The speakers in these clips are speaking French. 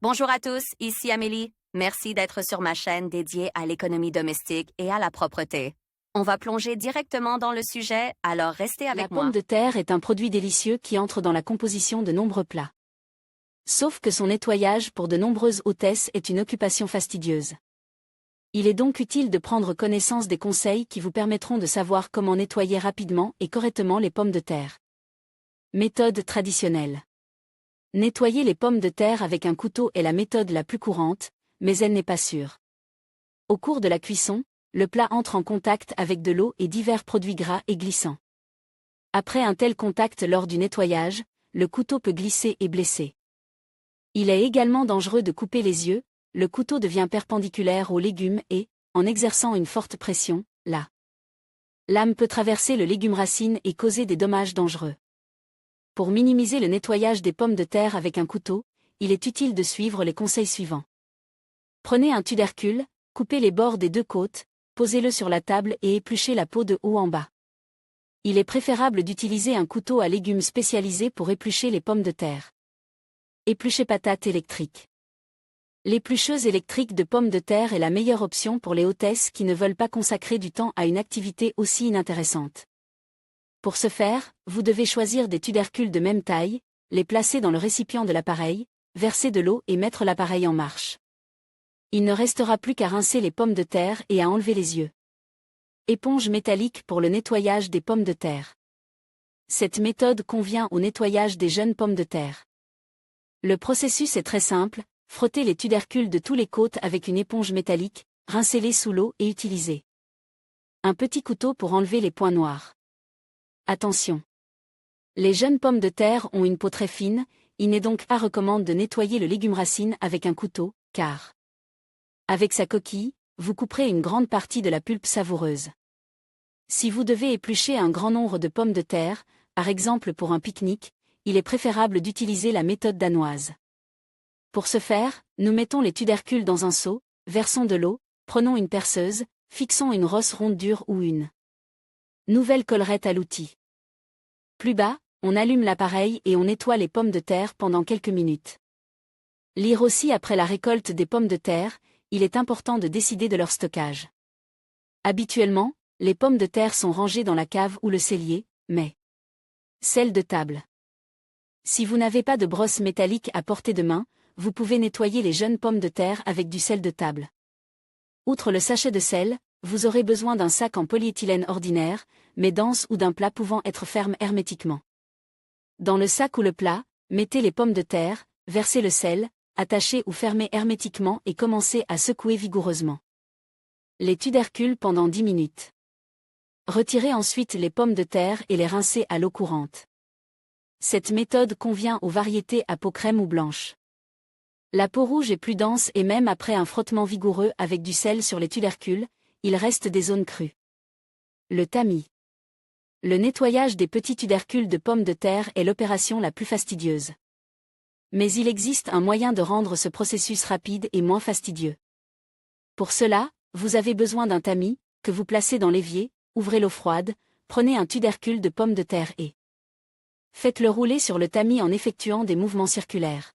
Bonjour à tous, ici Amélie. Merci d'être sur ma chaîne dédiée à l'économie domestique et à la propreté. On va plonger directement dans le sujet, alors restez La avec pomme moi. de terre est un produit délicieux qui entre dans la composition de nombreux plats. Sauf que son nettoyage pour de nombreuses hôtesses est une occupation fastidieuse. Il est donc utile de prendre connaissance des conseils qui vous permettront de savoir comment nettoyer rapidement et correctement les pommes de terre. Méthode traditionnelle. Nettoyer les pommes de terre avec un couteau est la méthode la plus courante, mais elle n'est pas sûre. Au cours de la cuisson, le plat entre en contact avec de l'eau et divers produits gras et glissants. Après un tel contact lors du nettoyage, le couteau peut glisser et blesser. Il est également dangereux de couper les yeux, le couteau devient perpendiculaire aux légumes et, en exerçant une forte pression, la lame peut traverser le légume racine et causer des dommages dangereux. Pour minimiser le nettoyage des pommes de terre avec un couteau, il est utile de suivre les conseils suivants. Prenez un tubercule, coupez les bords des deux côtes, posez-le sur la table et épluchez la peau de haut en bas. Il est préférable d'utiliser un couteau à légumes spécialisé pour éplucher les pommes de terre. Éplucher patates électriques. L'éplucheuse électrique de pommes de terre est la meilleure option pour les hôtesses qui ne veulent pas consacrer du temps à une activité aussi inintéressante. Pour ce faire, vous devez choisir des tubercules de même taille, les placer dans le récipient de l'appareil, verser de l'eau et mettre l'appareil en marche. Il ne restera plus qu'à rincer les pommes de terre et à enlever les yeux. Éponge métallique pour le nettoyage des pommes de terre. Cette méthode convient au nettoyage des jeunes pommes de terre. Le processus est très simple, frottez les tubercules de tous les côtés avec une éponge métallique, rincez-les sous l'eau et utilisez un petit couteau pour enlever les points noirs. Attention! Les jeunes pommes de terre ont une peau très fine, il n'est donc pas recommandé de nettoyer le légume racine avec un couteau, car avec sa coquille, vous couperez une grande partie de la pulpe savoureuse. Si vous devez éplucher un grand nombre de pommes de terre, par exemple pour un pique-nique, il est préférable d'utiliser la méthode danoise. Pour ce faire, nous mettons les tubercules dans un seau, versons de l'eau, prenons une perceuse, fixons une rosse ronde dure ou une nouvelle collerette à l'outil. Plus bas, on allume l'appareil et on nettoie les pommes de terre pendant quelques minutes. Lire aussi après la récolte des pommes de terre, il est important de décider de leur stockage. Habituellement, les pommes de terre sont rangées dans la cave ou le cellier, mais celle de table. Si vous n'avez pas de brosse métallique à portée de main, vous pouvez nettoyer les jeunes pommes de terre avec du sel de table. Outre le sachet de sel, vous aurez besoin d'un sac en polyéthylène ordinaire, mais dense ou d'un plat pouvant être ferme hermétiquement. Dans le sac ou le plat, mettez les pommes de terre, versez le sel, attachez ou fermez hermétiquement et commencez à secouer vigoureusement les tubercules pendant 10 minutes. Retirez ensuite les pommes de terre et les rincez à l'eau courante. Cette méthode convient aux variétés à peau crème ou blanche. La peau rouge est plus dense et même après un frottement vigoureux avec du sel sur les tubercules, il reste des zones crues. Le tamis. Le nettoyage des petits tubercules de pommes de terre est l'opération la plus fastidieuse. Mais il existe un moyen de rendre ce processus rapide et moins fastidieux. Pour cela, vous avez besoin d'un tamis, que vous placez dans l'évier, ouvrez l'eau froide, prenez un tubercule de pomme de terre et faites-le rouler sur le tamis en effectuant des mouvements circulaires.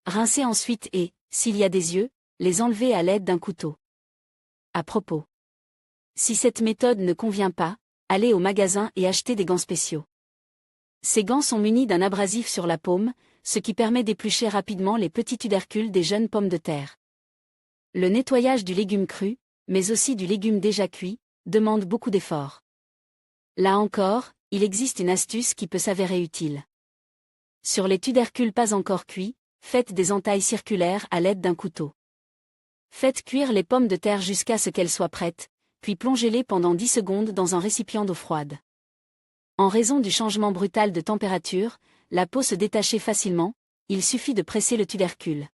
Rincez ensuite et, s'il y a des yeux, les enlevez à l'aide d'un couteau. À propos, si cette méthode ne convient pas, allez au magasin et achetez des gants spéciaux. Ces gants sont munis d'un abrasif sur la paume, ce qui permet d'éplucher rapidement les petits tubercules des jeunes pommes de terre. Le nettoyage du légume cru, mais aussi du légume déjà cuit, demande beaucoup d'efforts. Là encore, il existe une astuce qui peut s'avérer utile. Sur les tubercules pas encore cuits, faites des entailles circulaires à l'aide d'un couteau. Faites cuire les pommes de terre jusqu'à ce qu'elles soient prêtes, puis plongez-les pendant 10 secondes dans un récipient d'eau froide. En raison du changement brutal de température, la peau se détachait facilement, il suffit de presser le tubercule.